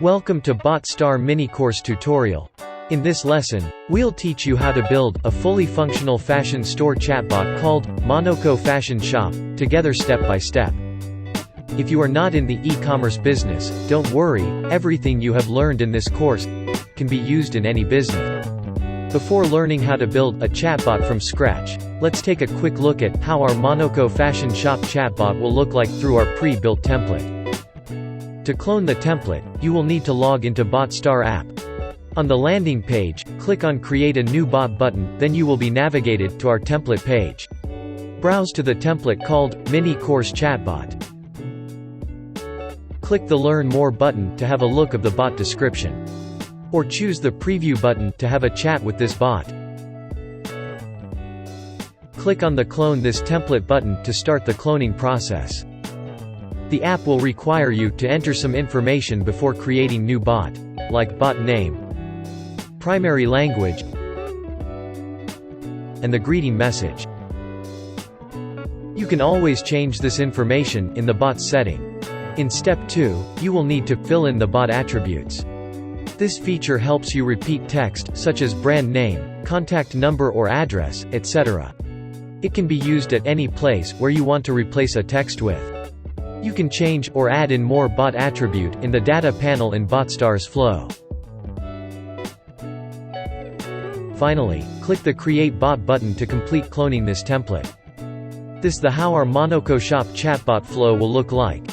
Welcome to BotStar mini course tutorial. In this lesson, we'll teach you how to build a fully functional fashion store chatbot called Monoco Shop, together step by step. If you are not in the e-commerce business, don't worry, everything you have learned in this course can be used in any business. Before learning how to build a chatbot from scratch, let's take a quick look at how our Monoco Shop chatbot will look like through our pre-built template. To clone the template, you will need to log into BotStar app. On the landing page, click on Create a new bot button, then you will be navigated to our template page. Browse to the template called Mini Course Chatbot. Click the Learn More button to have a look of the bot description. Or choose the Preview button to have a chat with this bot. Click on the Clone this template button to start the cloning process. The app will require you to enter some information before creating new bot, like bot name, primary language, and the greeting message. You can always change this information in the bot setting. In step 2, you will need to fill in the bot attributes. This feature helps you repeat text, such as brand name, contact number or address, etc. It can be used at any place where you want to replace a text with. You can change or add in more bot attribute in the data panel in BotStar's flow. Finally, click the Create Bot button to complete cloning this template. This is how our Monoco Shop chatbot flow will look like.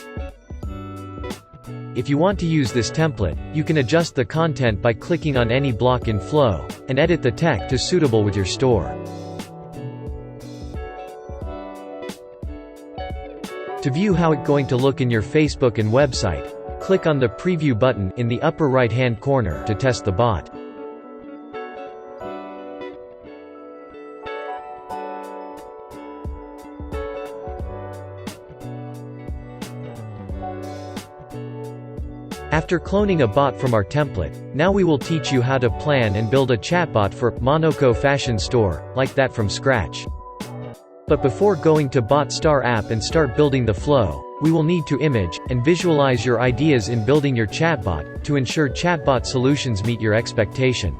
If you want to use this template, you can adjust the content by clicking on any block in flow, and edit the text to suitable with your store. To view how it's going to look in your Facebook and website, click on the Preview button in the upper right-hand corner to test the bot. After cloning a bot from our template, now we will teach you how to plan and build a chatbot for Monoco Fashion Store, like that from scratch. But before going to BotStar app and start building the flow, we will need to image and visualize your ideas in building your chatbot, to ensure chatbot solutions meet your expectation.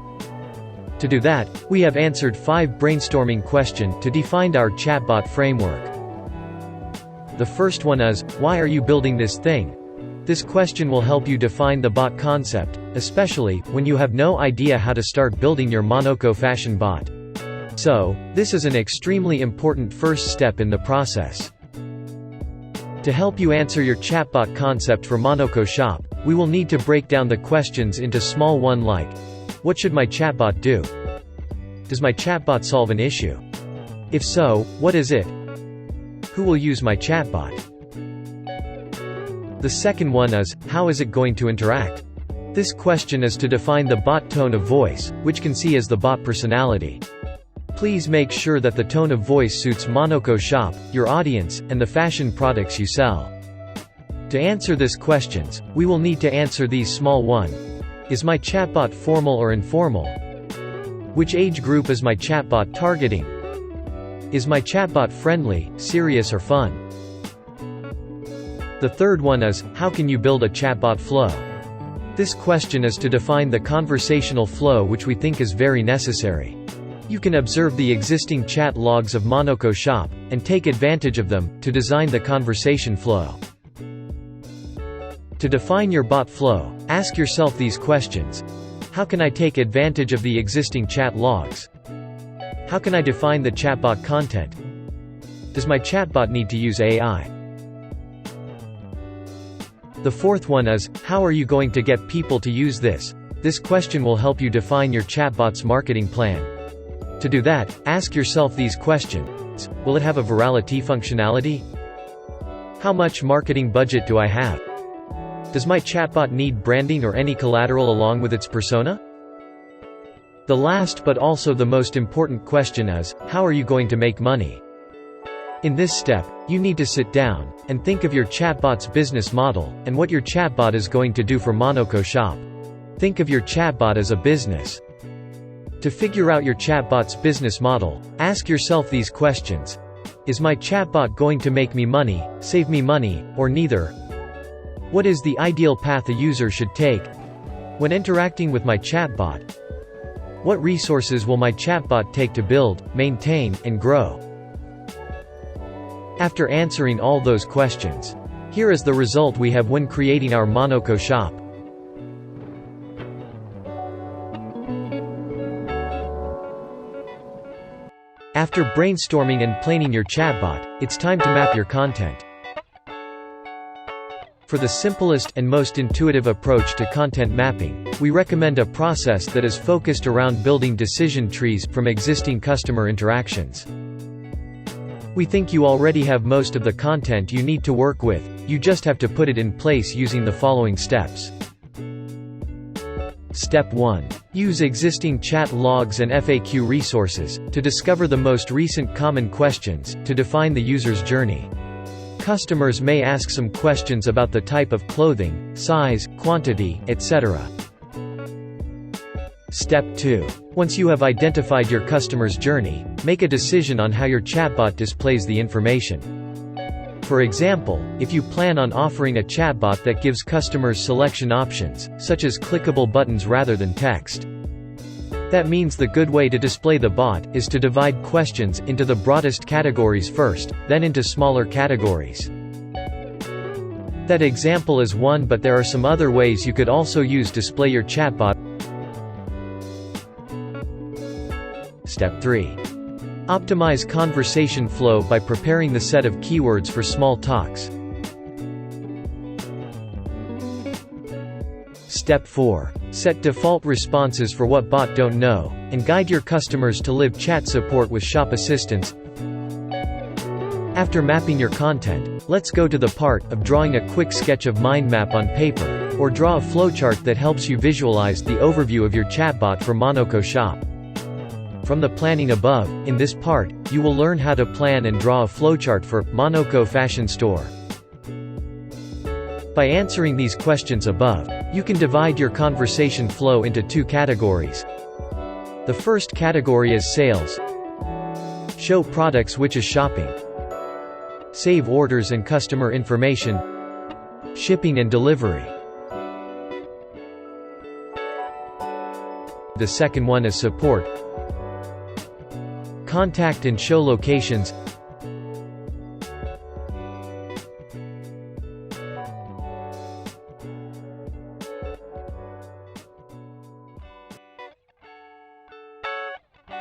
To do that, we have answered 5 brainstorming questions to define our chatbot framework. The first one is, why are you building this thing? This question will help you define the bot concept, especially when you have no idea how to start building your Monoco fashion bot. So, this is an extremely important first step in the process. To help you answer your chatbot concept for Monoco Shop, we will need to break down the questions into small one like, what should my chatbot do? Does my chatbot solve an issue? If so, what is it? Who will use my chatbot? The second one is, how is it going to interact? This question is to define the bot tone of voice, which can see as the bot personality. Please make sure that the tone of voice suits Monoco Shop, your audience, and the fashion products you sell. To answer these questions, we will need to answer these small one. Is my chatbot formal or informal? Which age group is my chatbot targeting? Is my chatbot friendly, serious or fun? The third one is, how can you build a chatbot flow? This question is to define the conversational flow, which we think is very necessary. You can observe the existing chat logs of Monoco Shop, and take advantage of them, to design the conversation flow. To define your bot flow, ask yourself these questions. How can I take advantage of the existing chat logs? How can I define the chatbot content? Does my chatbot need to use AI? The fourth one is, how are you going to get people to use this? This question will help you define your chatbot's marketing plan. To do that, ask yourself these questions. Will it have a virality functionality? How much marketing budget do I have? Does my chatbot need branding or any collateral along with its persona? The last but also the most important question is, how are you going to make money? In this step, you need to sit down and think of your chatbot's business model, and what your chatbot is going to do for Monoco Shop. Think of your chatbot as a business. To figure out your chatbot's business model, ask yourself these questions. Is my chatbot going to make me money, save me money, or neither? What is the ideal path a user should take? When interacting with my chatbot, what resources will my chatbot take to build, maintain, and grow? After answering all those questions, here is the result we have when creating our Monoco Shop. After brainstorming and planning your chatbot, it's time to map your content. For the simplest and most intuitive approach to content mapping, we recommend a process that is focused around building decision trees from existing customer interactions. We think you already have most of the content you need to work with, you just have to put it in place using the following steps. Step 1. Use existing chat logs and FAQ resources to discover the most recent common questions, to define the user's journey. Customers may ask some questions about the type of clothing, size, quantity, etc. Step 2. Once you have identified your customer's journey, make a decision on how your chatbot displays the information. For example, if you plan on offering a chatbot that gives customers selection options, such as clickable buttons rather than text, that means the good way to display the bot is to divide questions into the broadest categories first, then into smaller categories. That example is one, but there are some other ways you could also use display your chatbot. Step 3. Optimize conversation flow by preparing the set of keywords for small talks. Step 4. Set default responses for what bot don't know, and guide your customers to live chat support with shop assistance. After mapping your content, let's go to the part of drawing a quick sketch of mind map on paper, or draw a flowchart that helps you visualize the overview of your chatbot for Monoco Shop. From the planning above, in this part, you will learn how to plan and draw a flowchart for Monoco Fashion Store. By answering these questions above, you can divide your conversation flow into 2 categories. The first category is sales. Show products, which is shopping. Save orders and customer information. Shipping and delivery. The second one is support. Contact and show locations.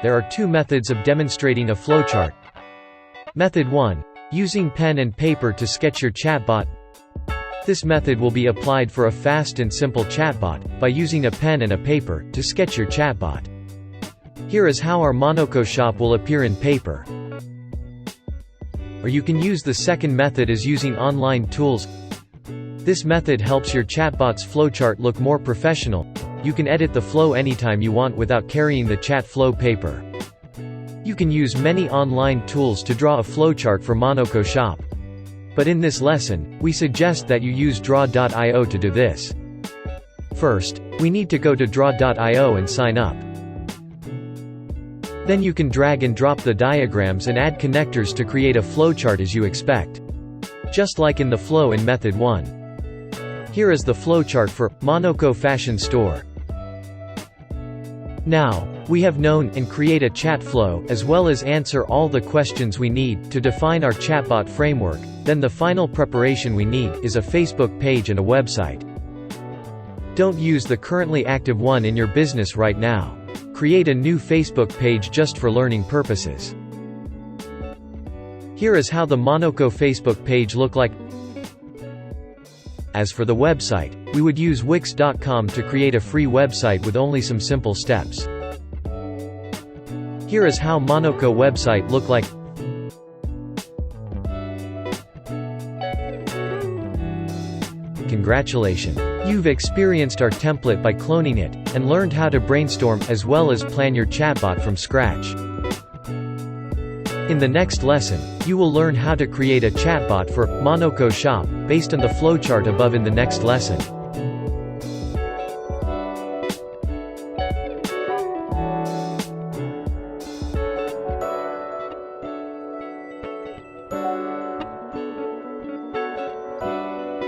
There are 2 methods of demonstrating a flowchart. Method 1. Using pen and paper to sketch your chatbot. This method will be applied for a fast and simple chatbot, by using a pen and a paper, to sketch your chatbot. Here is how our Monoco Shop will appear in paper. Or you can use the second method as using online tools. This method helps your chatbot's flowchart look more professional. You can edit the flow anytime you want without carrying the chat flow paper. You can use many online tools to draw a flowchart for Monoco Shop. But in this lesson, we suggest that you use draw.io to do this. First, we need to go to draw.io and sign up. Then you can drag and drop the diagrams and add connectors to create a flowchart as you expect. Just like in the flow in method 1. Here is the flowchart for Monoco Fashion Store. Now, we have known and create a chat flow, as well as answer all the questions we need to define our chatbot framework. Then the final preparation we need is a Facebook page and a website. Don't use the currently active one in your business right now. Create a new Facebook page just for learning purposes. Here is how the Monoco Facebook page look like. As for the website, we would use wix.com to create a free website with only some simple steps. Here is how Monoco website look like. Congratulations! You've experienced our template by cloning it, and learned how to brainstorm, as well as plan your chatbot from scratch. In the next lesson, you will learn how to create a chatbot for Monoco Shop, based on the flowchart above in the next lesson.